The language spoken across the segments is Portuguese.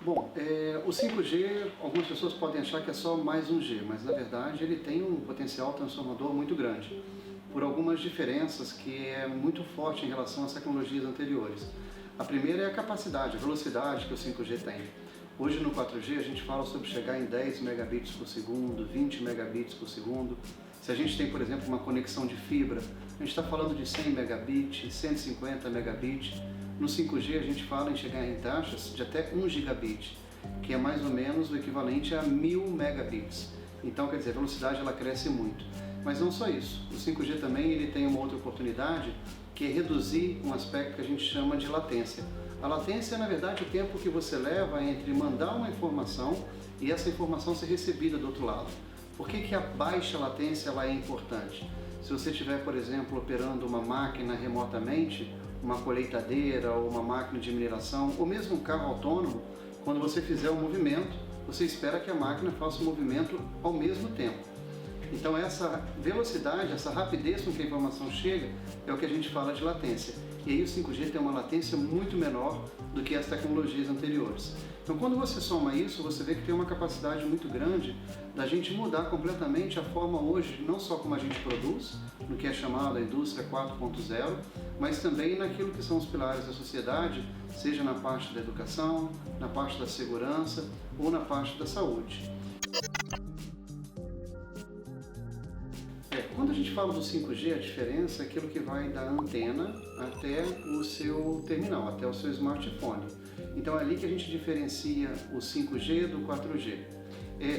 Bom, o 5G, algumas pessoas podem achar que é só mais um G, mas na verdade ele tem um potencial transformador muito grande, por algumas diferenças que é muito forte em relação às tecnologias anteriores. A primeira é a capacidade, a velocidade que o 5G tem. Hoje no 4G a gente fala sobre chegar em 10 megabits por segundo, 20 megabits por segundo. Se a gente tem, por exemplo, uma conexão de fibra, a gente está falando de 100 megabits, 150 megabits. No 5G a gente fala em chegar em taxas de até 1 gigabit, que é mais ou menos o equivalente a 1000 megabits. Então, quer dizer, a velocidade ela cresce muito. Mas não só isso, o 5G também ele tem uma outra oportunidade, que é reduzir um aspecto que a gente chama de latência. A latência é, na verdade, o tempo que você leva entre mandar uma informação e essa informação ser recebida do outro lado. Por que a baixa latência ela é importante? Se você estiver, por exemplo, operando uma máquina remotamente, uma colheitadeira ou uma máquina de mineração, ou mesmo um carro autônomo, quando você fizer um movimento, você espera que a máquina faça o movimento ao mesmo tempo. Então essa velocidade, essa rapidez com que a informação chega, é o que a gente fala de latência. E aí o 5G tem uma latência muito menor do que as tecnologias anteriores. Então quando você soma isso, você vê que tem uma capacidade muito grande da gente mudar completamente a forma hoje, não só como a gente produz, no que é chamado a indústria 4.0, mas também naquilo que são os pilares da sociedade, seja na parte da educação, na parte da segurança ou na parte da saúde. Quando a gente fala do 5G, a diferença é aquilo que vai da antena até o seu terminal, até o seu smartphone. Então é ali que a gente diferencia o 5G do 4G.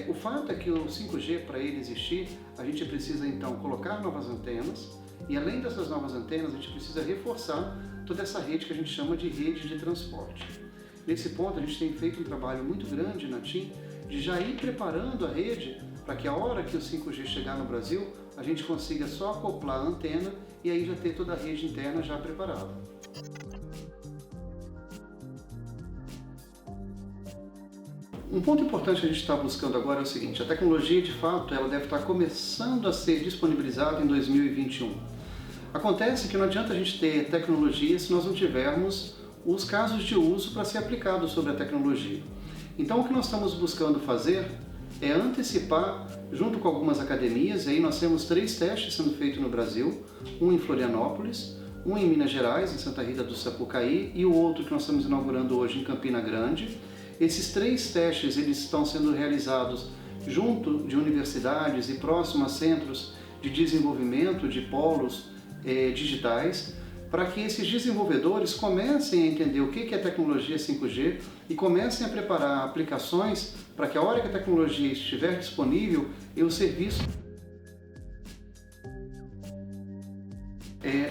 O fato é que o 5G, para ele existir, a gente precisa então colocar novas antenas e além dessas novas antenas, a gente precisa reforçar toda essa rede que a gente chama de rede de transporte. Nesse ponto, a gente tem feito um trabalho muito grande na TIM de já ir preparando a rede para que a hora que o 5G chegar no Brasil, a gente consiga só acoplar a antena e aí já ter toda a rede interna já preparada. Um ponto importante que a gente está buscando agora é o seguinte: a tecnologia, de fato, ela deve estar começando a ser disponibilizada em 2021. Acontece que não adianta a gente ter tecnologia se nós não tivermos os casos de uso para ser aplicado sobre a tecnologia. Então, o que nós estamos buscando fazer é antecipar, junto com algumas academias, e aí nós temos 3 testes sendo feitos no Brasil, um em Florianópolis, um em Minas Gerais, em Santa Rita do Sapucaí, e o outro que nós estamos inaugurando hoje em Campina Grande. Esses 3 testes eles estão sendo realizados junto de universidades e próximo a centros de desenvolvimento de polos digitais, para que esses desenvolvedores comecem a entender o que é tecnologia 5G e comecem a preparar aplicações para que a hora que a tecnologia estiver disponível, o serviço...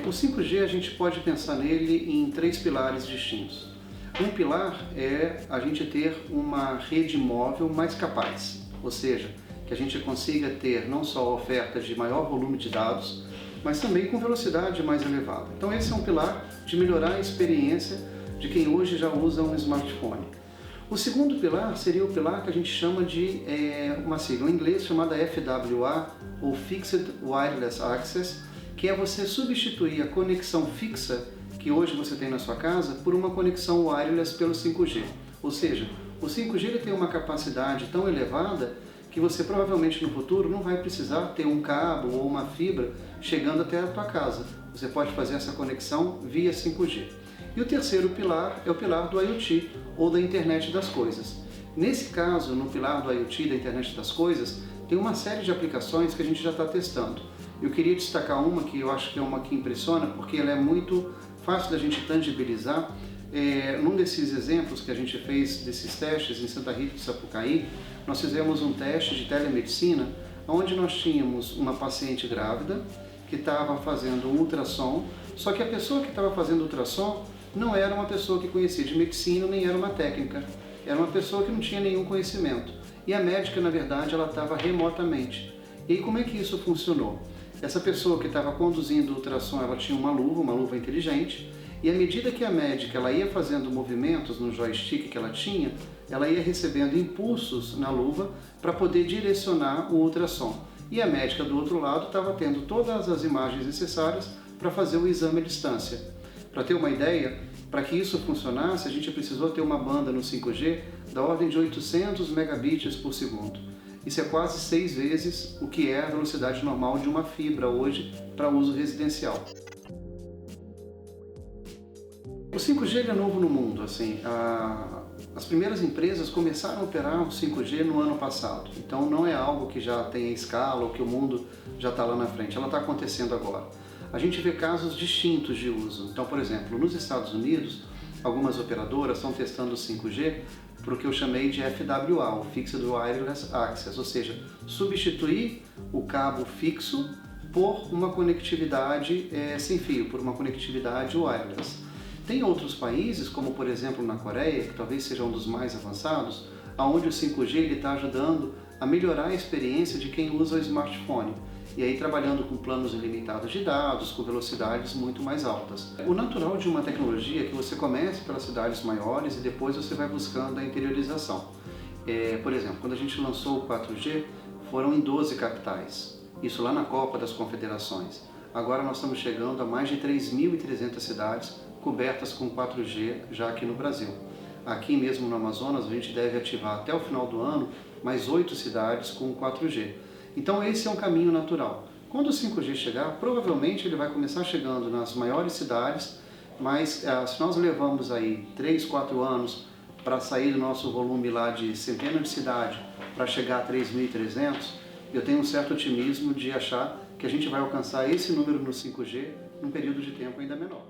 O 5G a gente pode pensar nele em 3 pilares distintos. Um pilar é a gente ter uma rede móvel mais capaz, ou seja, que a gente consiga ter não só ofertas de maior volume de dados, mas também com velocidade mais elevada. Então esse é um pilar de melhorar a experiência de quem hoje já usa um smartphone. O segundo pilar seria o pilar que a gente chama de uma sigla em inglês chamada FWA, ou Fixed Wireless Access, que é você substituir a conexão fixa que hoje você tem na sua casa por uma conexão wireless pelo 5G. Ou seja, o 5G ele tem uma capacidade tão elevada que você provavelmente no futuro não vai precisar ter um cabo ou uma fibra chegando até a tua casa. Você pode fazer essa conexão via 5G. E o terceiro pilar é o pilar do IoT, ou da Internet das Coisas. Nesse caso, no pilar do IoT, da Internet das Coisas, tem uma série de aplicações que a gente já está testando. Eu queria destacar uma que eu acho que é uma que impressiona, porque ela é muito fácil da gente tangibilizar. Num desses exemplos que a gente fez, desses testes em Santa Rita do Sapucaí, nós fizemos um teste de telemedicina, onde nós tínhamos uma paciente grávida que estava fazendo um ultrassom, só que a pessoa que estava fazendo ultrassom não era uma pessoa que conhecia de medicina, nem era uma técnica, era uma pessoa que não tinha nenhum conhecimento. E a médica, na verdade, ela estava remotamente. E aí, como é que isso funcionou? Essa pessoa que estava conduzindo o ultrassom, ela tinha uma luva inteligente, e à medida que a médica ela ia fazendo movimentos no joystick que ela tinha, ela ia recebendo impulsos na luva para poder direcionar o ultrassom. E a médica do outro lado estava tendo todas as imagens necessárias para fazer o exame à distância. Para ter uma ideia, Para que isso funcionasse, a gente precisou ter uma banda no 5G da ordem de 800 megabits por segundo. Isso é quase 6 vezes o que é a velocidade normal de uma fibra hoje para uso residencial. O 5G é novo no mundo. As primeiras empresas começaram a operar o 5G no ano passado. Então não é algo que já tem escala ou que o mundo já está lá na frente. Ela está acontecendo agora. A gente vê casos distintos de uso. Então, por exemplo, nos Estados Unidos, algumas operadoras estão testando o 5G para o que eu chamei de FWA, o Fixed Wireless Access, ou seja, substituir o cabo fixo por uma conectividade sem fio, por uma conectividade wireless. Tem outros países, como por exemplo na Coreia, que talvez seja um dos mais avançados, onde o 5G está ajudando a melhorar a experiência de quem usa o smartphone. E aí trabalhando com planos ilimitados de dados, com velocidades muito mais altas. O natural de uma tecnologia é que você comece pelas cidades maiores e depois você vai buscando a interiorização. Por exemplo, quando a gente lançou o 4G, foram em 12 capitais. Isso lá na Copa das Confederações. Agora nós estamos chegando a mais de 3.300 cidades cobertas com 4G já aqui no Brasil. Aqui mesmo no Amazonas a gente deve ativar até o final do ano mais 8 cidades com 4G. Então esse é um caminho natural. Quando o 5G chegar, provavelmente ele vai começar chegando nas maiores cidades, mas se nós levamos aí 3, 4 anos para sair do nosso volume lá de centenas de cidades para chegar a 3.300, eu tenho um certo otimismo de achar que a gente vai alcançar esse número no 5G num período de tempo ainda menor.